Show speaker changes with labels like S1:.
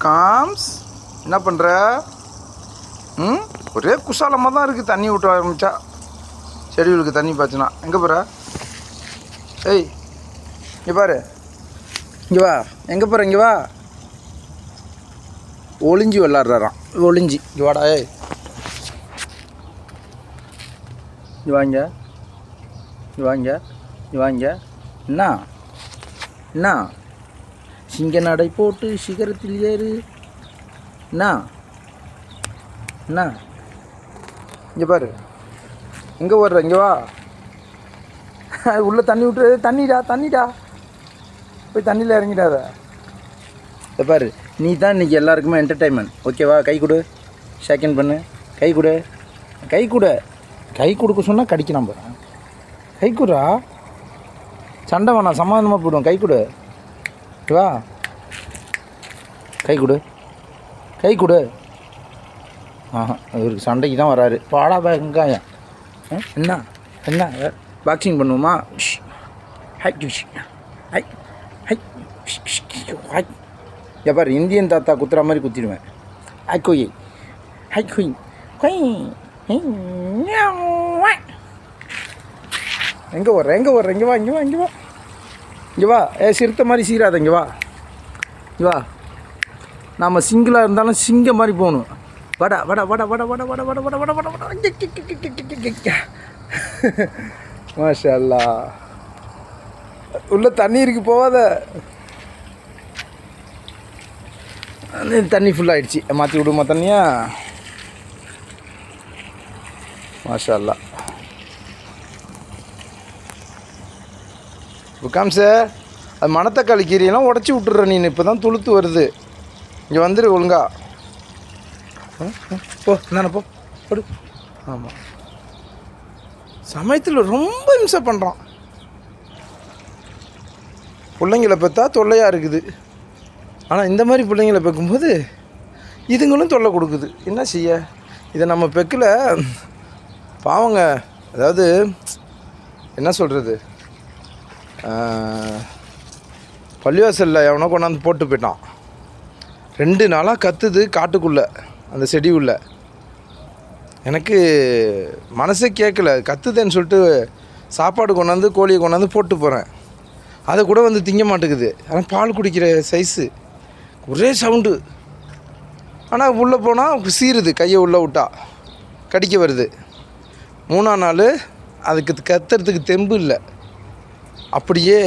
S1: Comes என்ன பண்ணுற? ஒரே குசாலமாக தான் இருக்குது. தண்ணி விட்டு ஆரம்பித்தா செடிகளுக்கு தண்ணி பாய்ச்சினா. எங்கே போகிற? ஏய் இங்கே பாரு, இங்கே வா. எங்கே போகிற? இங்கே வா. ஒளிஞ்சி விளாட்றாராம். ஒளிஞ்சி இங்கே வாடா. ஏய் இங்கே வாங்க, இங்கே வாங்க, இங்கே வாங்க. என்ன சிங்க நடை போட்டு சிகரத்தில் ஏறு. என்ன இங்கே பாரு, எங்கே வர்ற? இங்கே வா. உள்ளே தண்ணி விட்டு. தண்ணிடா போய் தண்ணியில் இறங்கிடாத. இதை பாரு, நீ தான் இன்றைக்கி எல்லாருக்குமே என்டர்டைன்மெண்ட். ஓகேவா? கை கொடு, ஷேக்கன் பண்ணு. கை கொடுக்க சொன்னால் கடிக்கலாம் பாரு. கை கொடுறா. சண்டை வேணாம், சமாதானமாக போய்டுவோம். கை கொடு. வா, கை கொடு. இவருக்கு சண்டைக்கு தான் வராரு. பாடா வெங்காயம். என்ன பாக்ஸிங் பண்ணுவோமா? பாரு, இந்தியன் தாத்தா குத்துற மாதிரி குத்திடுவேன். எங்கே வர்ற? இங்கே வா. சிறுத்தை மாதிரி சீராத. இங்கே வா. நாம் சிங்கிளாக இருந்தாலும் சிங்க மாதிரி போகணும். வடா. மாஷா அல்லாஹ். உள்ள தண்ணி இருக்கு, போகாத. தண்ணி ஃபுல்லாகிடுச்சு. மாற்றி விடுமா தண்ணியா? மாஷா அல்லாஹ். காமிச்ச அது மணத்தக்காளி கீரையெல்லாம் உடச்சி விட்டுற. நீ இப்போ தான் துளுத்து வருது. இங்கே வந்துடு ஒழுங்கா. போ போடு. ஆமாம், சமயத்தில் ரொம்ப இம்சை பண்ணுறான். பிள்ளைங்களை பார்த்தா தொல்லையாக இருக்குது. ஆனால் இந்த மாதிரி பிள்ளைங்களை பார்க்கும்போது இதுங்களும் தொல்லை கொடுக்குது. என்ன செய்ய? இதை நம்ம பெக்கில் பாவங்க. அதாவது என்ன சொல்கிறது, பள்ளிவாசலில் எவனோ கொண்டாந்து போட்டு போயிட்டான். 2 நாளாக கத்துது காட்டுக்குள்ளே, அந்த செடி உள்ள. எனக்கு மனசே கேட்கல. கத்துதேன்னு சொல்லிட்டு சாப்பாடு கொண்டாந்து, கோழியை கொண்டாந்து போட்டு போகிறேன். அதை கூட வந்து திங்க மாட்டேங்குது. ஆனால் பால் குடிக்கிற சைஸு, ஒரே சவுண்டு. ஆனால் உள்ளே போனால் சீருது. கையை உள்ளே விட்டா கடிக்க வருது. 3ஆம் நாள் அதுக்கு கத்துறதுக்கு தெம்பு இல்லை. அப்படியே